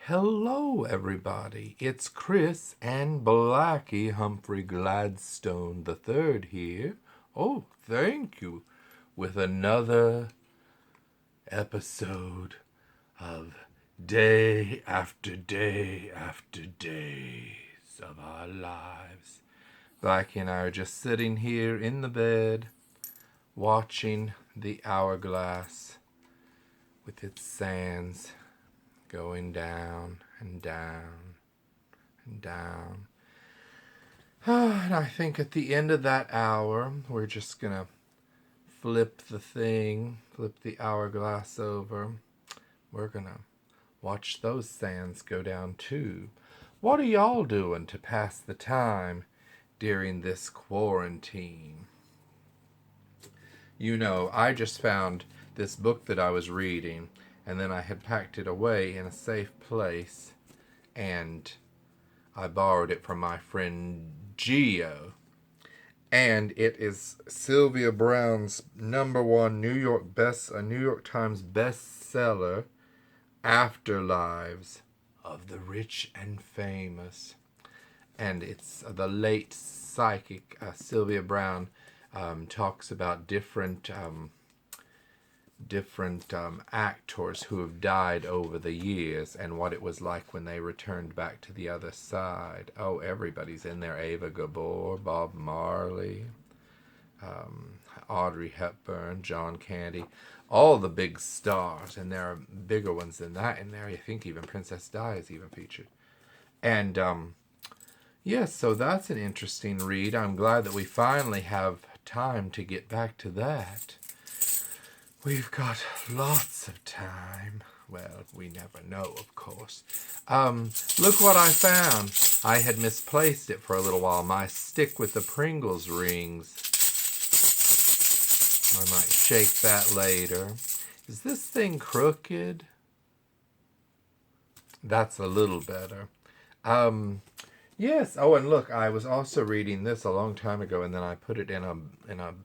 Hello, everybody. It's Chris and Blackie Humphrey Gladstone the Third here. Oh, thank you. With another episode of day after day after days of our lives. Blackie and I are just sitting here in the bed, watching the hourglass with its sands going down and down and down. And I think at the end of that hour, we're just going to flip the hourglass over. We're going to watch those sands go down too. What are y'all doing to pass the time during this quarantine? You know, I just found this book that I was reading, and then I had packed it away in a safe place, and I borrowed it from my friend Gio. And it is Sylvia Browne's #1 New York Times bestseller, Afterlives of the Rich and Famous. And it's the late psychic Sylvia Browne talks about different actors who have died over the years and what it was like when they returned back to the other side. Oh, everybody's in there. Ava Gabor, Bob Marley, Audrey Hepburn, John Candy, all the big stars, and there are bigger ones than that in there. I think even Princess Di is even featured. And yes, so that's an interesting read. I'm glad that we finally have time to get back to that. We've got lots of time. Well, we never know, of course. Look what I found. I had misplaced it for a little while. My stick with the Pringles rings. I might shake that later. Is this thing crooked? That's a little better. Yes. Oh, and look, I was also reading this a long time ago, and then I put it in a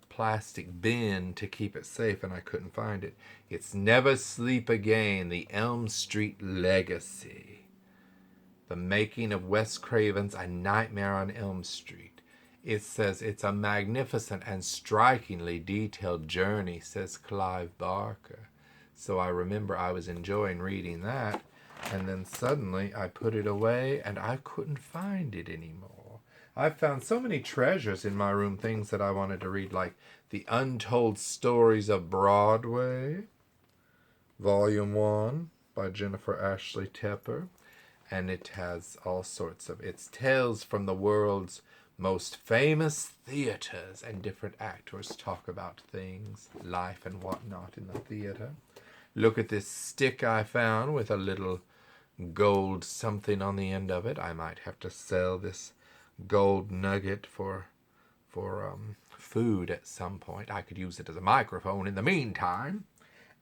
plastic bin to keep it safe, and I couldn't find it. It's Never Sleep Again: The Elm Street Legacy. The Making of Wes Craven's A Nightmare on Elm Street. It says it's a magnificent and strikingly detailed journey, says Clive Barker. So I remember I was enjoying reading that. And then suddenly I put it away and I couldn't find it anymore. I found so many treasures in my room, things that I wanted to read, like The Untold Stories of Broadway, Volume 1 by Jennifer Ashley Tepper. And it has all sorts of, it's tales from the world's most famous theaters, and different actors talk about things, life and whatnot in the theater. Look at this stick I found with a little gold something on the end of it. I might have to sell this gold nugget for food at some point. I could use it as a microphone in the meantime.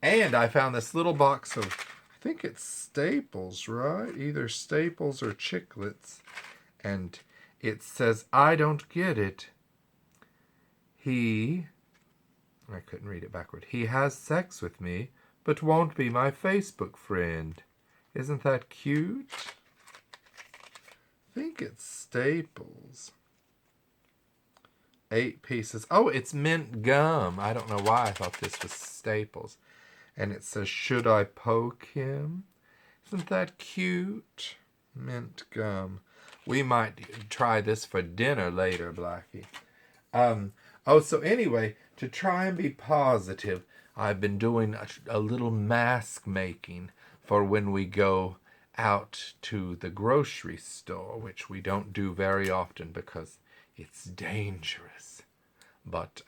And I found this little box of, I think it's Staples, right? Either Staples or Chiclets. And it says, I don't get it. I couldn't read it backward. He has sex with me, but won't be my Facebook friend. Isn't that cute? I think it's Staples. 8 pieces. Oh, it's mint gum. I don't know why I thought this was Staples. And it says, should I poke him? Isn't that cute? Mint gum. We might try this for dinner later, Blackie. So anyway, to try and be positive, I've been doing a little mask making for when we go out to the grocery store, which we don't do very often because it's dangerous. But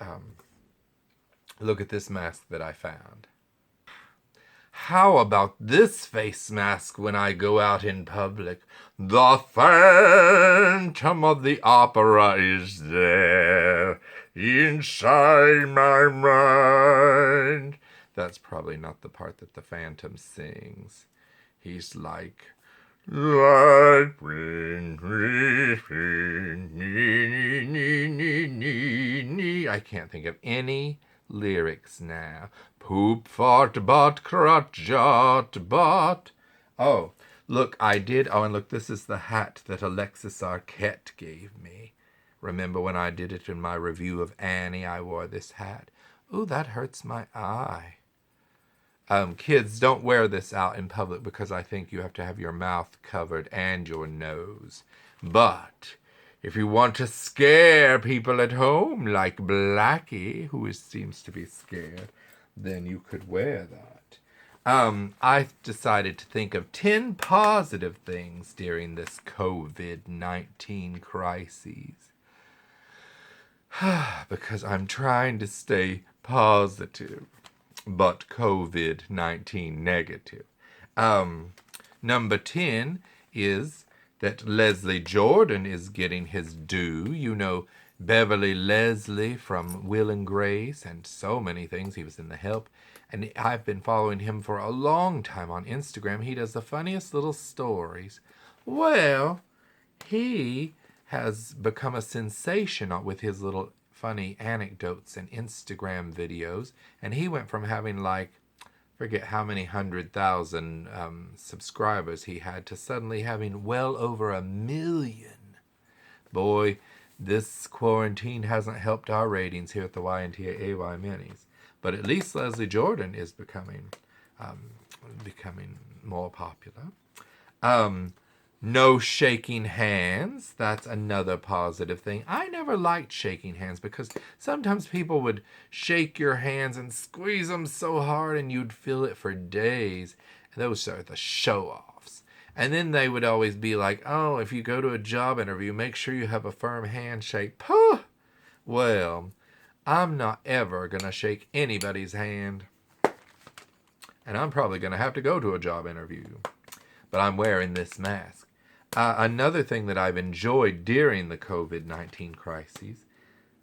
look at this mask that I found. How about this face mask when I go out in public? The Phantom of the Opera is there inside my mind. That's probably not the part that the Phantom sings. He's like, I can't think of any lyrics now. Poop, fart, butt, crotch, jot, butt. Oh, Look, I did. Oh, and look, this is the hat that Alexis Arquette gave me. Remember when I did it in my review of Annie, I wore this hat. Ooh, that hurts my eye. Kids, don't wear this out in public because I think you have to have your mouth covered and your nose. But if you want to scare people at home, like Blackie, who seems to be scared, then you could wear that. I decided to think of 10 positive things during this COVID-19 crisis. Because I'm trying to stay positive, but COVID-19 negative. Number 10 is that Leslie Jordan is getting his due. You know, Beverly Leslie from Will and Grace and so many things. He was in The Help. And I've been following him for a long time on Instagram. He does the funniest little stories. Well, he has become a sensation with his little funny anecdotes and Instagram videos. And he went from having forget how many 100,000 subscribers he had to suddenly having well over 1 million. Boy, this quarantine hasn't helped our ratings here at the YNTAAY Minis. But at least Leslie Jordan is becoming more popular. No shaking hands. That's another positive thing. I never liked shaking hands because sometimes people would shake your hands and squeeze them so hard and you'd feel it for days. And those are the show-offs. And then they would always be like, oh, if you go to a job interview, make sure you have a firm handshake. Puh! Well, I'm not ever going to shake anybody's hand. And I'm probably going to have to go to a job interview. But I'm wearing this mask. Another thing that I've enjoyed during the COVID-19 crisis,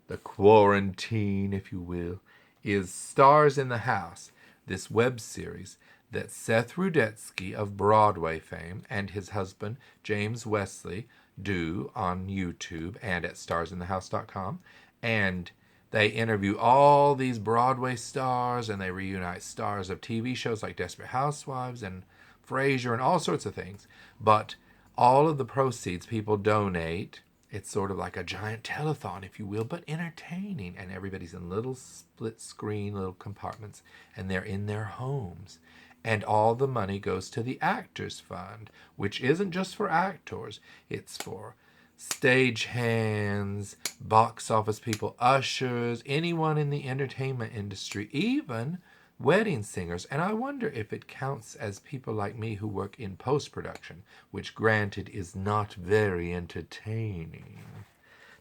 the quarantine, if you will, is Stars in the House, this web series that Seth Rudetsky of Broadway fame and his husband James Wesley do on YouTube and at starsinthehouse.com. And they interview all these Broadway stars and they reunite stars of TV shows like Desperate Housewives and Frasier and all sorts of things. But all of the proceeds people donate. It's sort of like a giant telethon, if you will, but entertaining. And everybody's in little split screen, little compartments, and they're in their homes. And all the money goes to the Actors Fund, which isn't just for actors. It's for stagehands, box office people, ushers, anyone in the entertainment industry, even wedding singers. And I wonder if it counts as people like me who work in post-production, which granted is not very entertaining.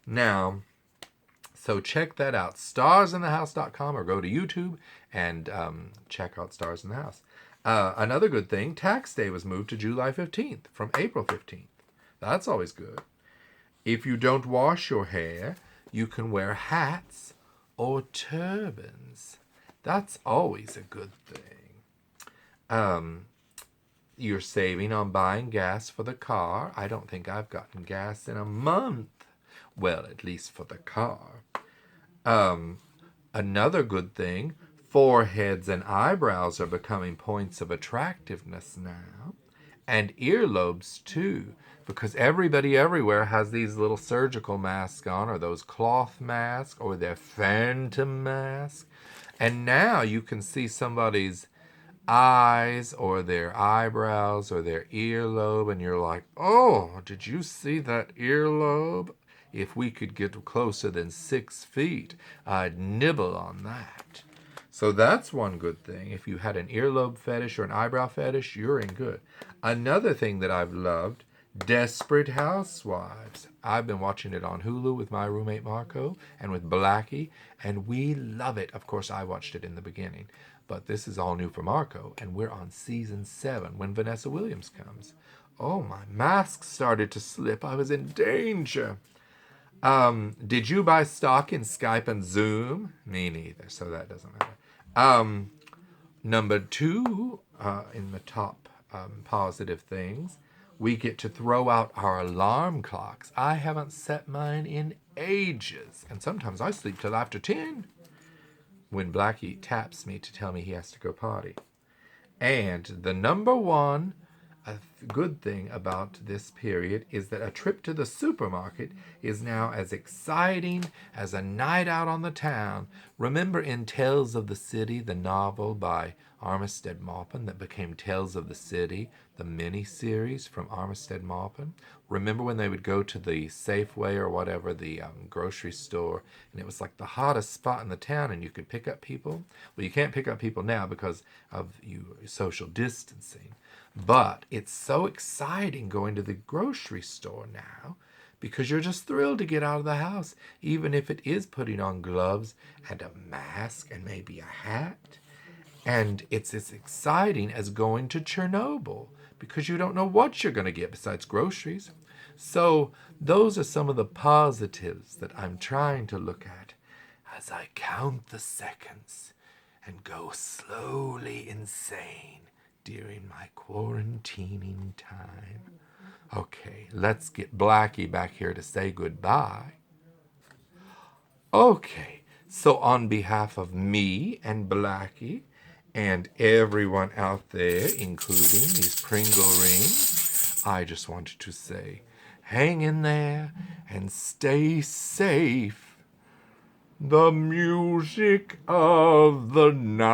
Now, so check that out, starsinthehouse.com, or go to YouTube and check out Stars in the House. Another good thing, tax day was moved to July 15th from April 15th. That's always good. If you don't wash your hair, you can wear hats or turbans. That's always a good thing. You're saving on buying gas for the car. I don't think I've gotten gas in a month. Well, at least for the car. Another good thing, foreheads and eyebrows are becoming points of attractiveness now. And earlobes too. Because everybody everywhere has these little surgical masks on, or those cloth masks, or their phantom masks. And now you can see somebody's eyes or their eyebrows or their earlobe, and you're like, oh, did you see that earlobe? If we could get closer than 6 feet, I'd nibble on that. So that's one good thing. If you had an earlobe fetish or an eyebrow fetish, you're in good. Another thing that I've loved, Desperate Housewives. I've been watching it on Hulu with my roommate Marco and with Blackie, and we love it. Of course, I watched it in the beginning, but this is all new for Marco, and we're on season 7 when Vanessa Williams comes. Oh, my mask started to slip. I was in danger. Did you buy stock in Skype and Zoom? Me neither, so that doesn't matter. Number 2 in the top positive things, we get to throw out our alarm clocks. I haven't set mine in ages, and sometimes I sleep till after 10 when Blackie taps me to tell me he has to go potty. And the number 1 A good thing about this period is that a trip to the supermarket is now as exciting as a night out on the town. Remember in Tales of the City, the novel by Armistead Maupin that became Tales of the City, the mini-series from Armistead Maupin? Remember when they would go to the Safeway or whatever, the grocery store, and it was like the hottest spot in the town and you could pick up people? Well, you can't pick up people now because of social distancing. But it's so exciting going to the grocery store now because you're just thrilled to get out of the house, even if it is putting on gloves and a mask and maybe a hat. And it's as exciting as going to Chernobyl because you don't know what you're going to get besides groceries. So those are some of the positives that I'm trying to look at as I count the seconds and go slowly insane during my quarantining time. Okay, let's get Blackie back here to say goodbye. Okay, so on behalf of me and Blackie and everyone out there, including these Pringle rings, I just wanted to say, hang in there and stay safe. The music of the night.